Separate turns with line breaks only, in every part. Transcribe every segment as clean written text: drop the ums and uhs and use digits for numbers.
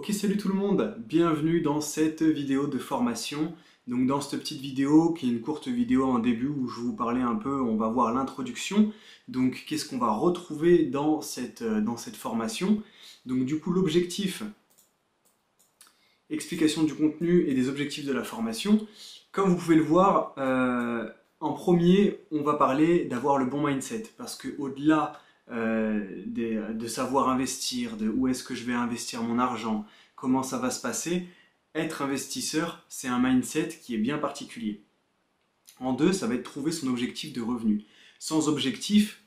Ok, salut tout le monde, bienvenue dans cette vidéo de formation. Donc dans cette petite vidéo, qui est une courte vidéo en début où je vais vous parler un peu, on va voir l'introduction. Donc qu'est-ce qu'on va retrouver dans cette formation. Donc du coup l'objectif, explication du contenu et des objectifs de la formation. Comme vous pouvez le voir, en premier, on va parler d'avoir le bon mindset. Parce que au-delà de savoir investir, de où est-ce que je vais investir mon argent, comment ça va se passer, être investisseur, c'est un mindset qui est bien particulier. En deux, ça va être trouver son objectif de revenu. Sans objectif,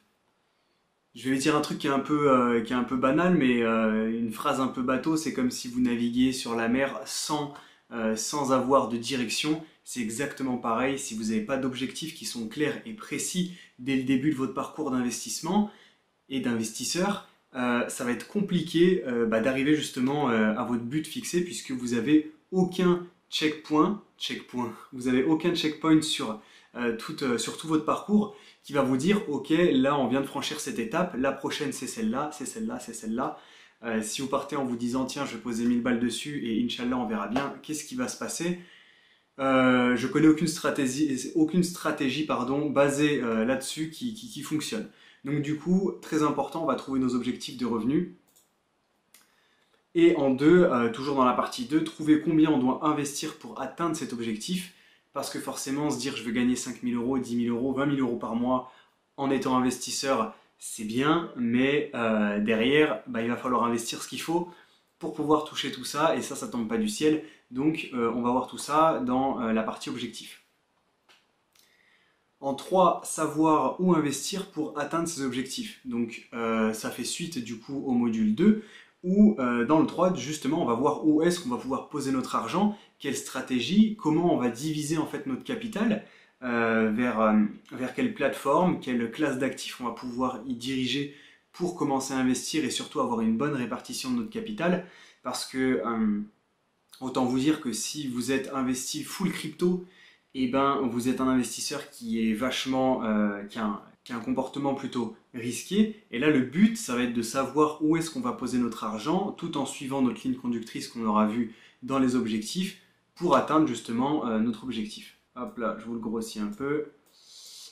je vais dire un truc qui est un peu banal, mais une phrase un peu bateau, c'est comme si vous naviguiez sur la mer sans avoir de direction. C'est exactement pareil, si vous n'avez pas d'objectifs qui sont clairs et précis dès le début de votre parcours d'investissement et d'investisseur, ça va être compliqué d'arriver justement à votre but fixé puisque vous n'avez aucun checkpoint, vous avez aucun checkpoint sur tout votre parcours qui va vous dire ok, là on vient de franchir cette étape, la prochaine c'est celle-là, c'est celle-là, c'est celle-là. Si vous partez en vous disant tiens je vais poser 1000 balles dessus et Inch'Allah on verra bien qu'est-ce qui va se passer, je connais aucune stratégie basée là-dessus qui fonctionne. Donc du coup, très important, on va trouver nos objectifs de revenus. Et en deux, toujours dans la partie 2, trouver combien on doit investir pour atteindre cet objectif. Parce que forcément, se dire je veux gagner 5 000 euros, 10 000 euros, 20 000 euros par mois en étant investisseur, c'est bien. Mais derrière, il va falloir investir ce qu'il faut pour pouvoir toucher tout ça. Et ça tombe pas du ciel. Donc on va voir tout ça dans la partie objectif. En 3, savoir où investir pour atteindre ses objectifs. Donc ça fait suite du coup au module 2 où dans le 3 justement on va voir où est-ce qu'on va pouvoir poser notre argent, quelle stratégie, comment on va diviser en fait notre capital, vers quelle plateforme, quelle classe d'actifs on va pouvoir y diriger pour commencer à investir et surtout avoir une bonne répartition de notre capital. Parce que autant vous dire que si vous êtes investi full crypto, et vous êtes un investisseur qui est vachement, qui a un comportement plutôt risqué. Et là, le but, ça va être de savoir où est-ce qu'on va poser notre argent, tout en suivant notre ligne conductrice qu'on aura vue dans les objectifs, pour atteindre justement notre objectif. Hop là, je vous le grossis un peu.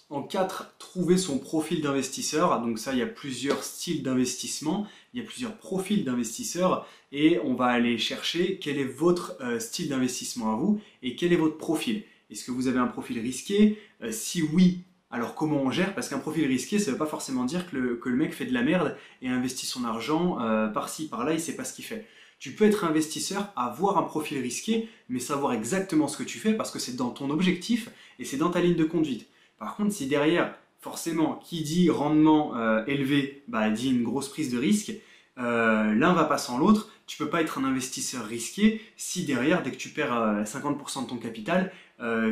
En 4, trouver son profil d'investisseur. Donc ça, il y a plusieurs styles d'investissement, il y a plusieurs profils d'investisseurs, et on va aller chercher quel est votre style d'investissement à vous, et quel est votre profil. Est-ce que vous avez un profil risqué? Si oui, alors comment on gère? Parce qu'un profil risqué, ça ne veut pas forcément dire que le mec fait de la merde et investit son argent par-ci, par-là, il ne sait pas ce qu'il fait. Tu peux être investisseur, avoir un profil risqué, mais savoir exactement ce que tu fais parce que c'est dans ton objectif et c'est dans ta ligne de conduite. Par contre, si derrière, forcément, qui dit rendement élevé, dit une grosse prise de risque, l'un va pas sans l'autre. Tu peux pas être un investisseur risqué si derrière, dès que tu perds 50% de ton capital,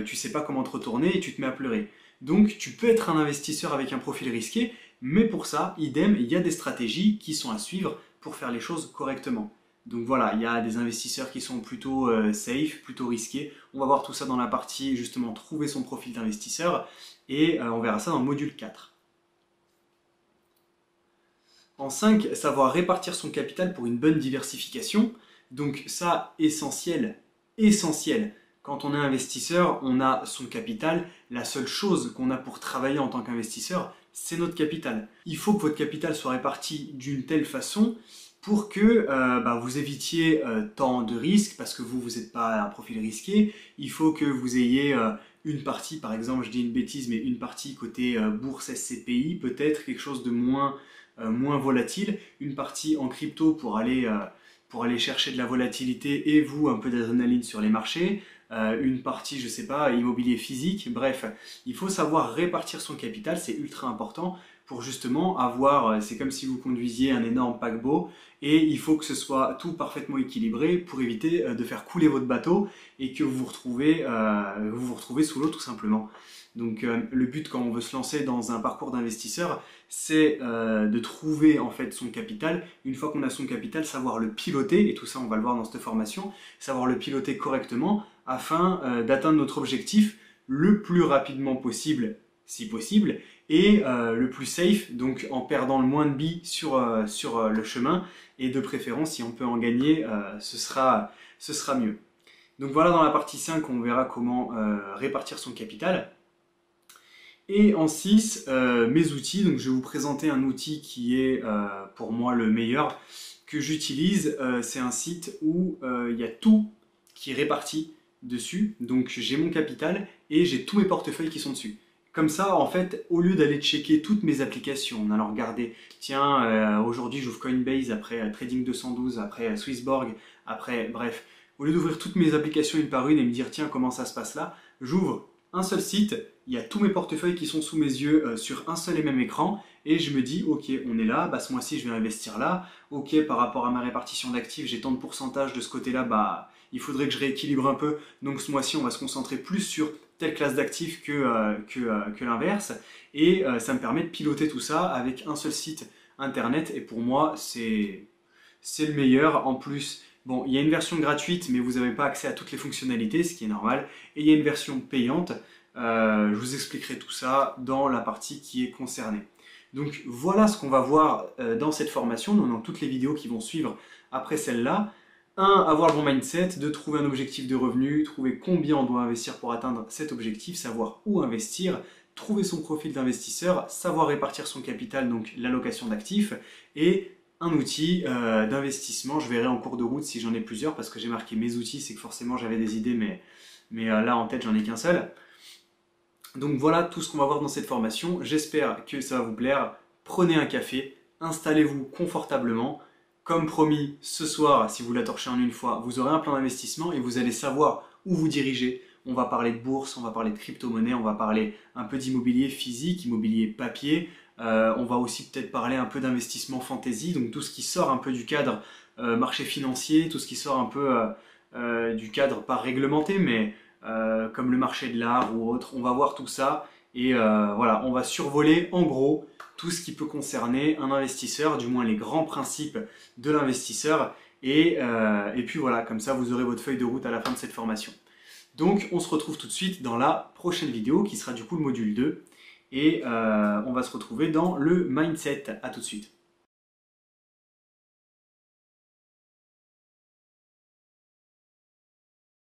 tu sais pas comment te retourner et tu te mets à pleurer. Donc tu peux être un investisseur avec un profil risqué, mais pour ça, idem, il y a des stratégies qui sont à suivre pour faire les choses correctement. Donc voilà, il y a des investisseurs qui sont plutôt safe, plutôt risqués. On va voir tout ça dans la partie justement trouver son profil d'investisseur et on verra ça dans le module 4. En 5, savoir répartir son capital pour une bonne diversification. Donc ça, essentiel. Quand on est investisseur, on a son capital. La seule chose qu'on a pour travailler en tant qu'investisseur, c'est notre capital. Il faut que votre capital soit réparti d'une telle façon pour que vous évitiez tant de risques, parce que vous n'êtes pas un profil risqué. Il faut que vous ayez une partie, par exemple, je dis une bêtise, mais une partie côté bourse SCPI, peut-être quelque chose de moins volatile, une partie en crypto pour aller chercher de la volatilité et vous, un peu d'adrénaline sur les marchés, une partie, je sais pas, immobilier physique, bref, il faut savoir répartir son capital, c'est ultra important pour justement avoir, c'est comme si vous conduisiez un énorme paquebot et il faut que ce soit tout parfaitement équilibré pour éviter de faire couler votre bateau et que vous vous retrouvez sous l'eau tout simplement. Donc le but quand on veut se lancer dans un parcours d'investisseur, c'est de trouver en fait son capital. Une fois qu'on a son capital, savoir le piloter, et tout ça on va le voir dans cette formation, savoir le piloter correctement afin d'atteindre notre objectif le plus rapidement possible, si possible, et le plus safe, donc en perdant le moins de billes sur le chemin, et de préférence si on peut en gagner, ce sera mieux. Donc voilà, dans la partie 5, on verra comment répartir son capital. Et en 6, mes outils. Donc je vais vous présenter un outil qui est pour moi le meilleur que j'utilise. C'est un site où il y a tout qui est réparti dessus. Donc j'ai mon capital et j'ai tous mes portefeuilles qui sont dessus. Comme ça, en fait, au lieu d'aller checker toutes mes applications, en allant regarder, tiens, aujourd'hui j'ouvre Coinbase, après Trading 212, après Swissborg, après, bref, au lieu d'ouvrir toutes mes applications une par une et me dire, tiens, comment ça se passe là, j'ouvre un seul site, il y a tous mes portefeuilles qui sont sous mes yeux sur un seul et même écran, et je me dis, ok, on est là, bah, ce mois-ci je vais investir là, ok, par rapport à ma répartition d'actifs, j'ai tant de pourcentage de ce côté-là, bah, il faudrait que je rééquilibre un peu, donc ce mois-ci on va se concentrer plus sur telle classe d'actifs que l'inverse, et ça me permet de piloter tout ça avec un seul site internet, et pour moi c'est le meilleur. En plus, bon, il y a une version gratuite, mais vous n'avez pas accès à toutes les fonctionnalités, ce qui est normal, et il y a une version payante. Je vous expliquerai tout ça dans la partie qui est concernée. Donc voilà ce qu'on va voir dans cette formation, dans toutes les vidéos qui vont suivre après celle-là. 1. Avoir le bon mindset, 2. Trouver un objectif de revenu, trouver combien on doit investir pour atteindre cet objectif, savoir où investir, trouver son profil d'investisseur, savoir répartir son capital, donc l'allocation d'actifs, et un outil d'investissement. Je verrai en cours de route si j'en ai plusieurs, parce que j'ai marqué mes outils, c'est que forcément j'avais des idées, mais là en tête j'en ai qu'un seul. Donc voilà tout ce qu'on va voir dans cette formation. J'espère que ça va vous plaire. Prenez un café, installez-vous confortablement. Comme promis, ce soir, si vous la torchez en une fois, vous aurez un plan d'investissement et vous allez savoir où vous diriger. On va parler de bourse, on va parler de crypto-monnaie, on va parler un peu d'immobilier physique, immobilier papier. On va aussi peut-être parler un peu d'investissement fantasy, donc tout ce qui sort un peu du cadre marché financier, tout ce qui sort un peu du cadre pas réglementé, mais comme le marché de l'art ou autre. On va voir tout ça et voilà, on va survoler en gros tout ce qui peut concerner un investisseur, du moins les grands principes de l'investisseur. Et puis voilà, comme ça vous aurez votre feuille de route à la fin de cette formation. Donc on se retrouve tout de suite dans la prochaine vidéo qui sera du coup le module 2. Et on va se retrouver dans le mindset. À tout de suite.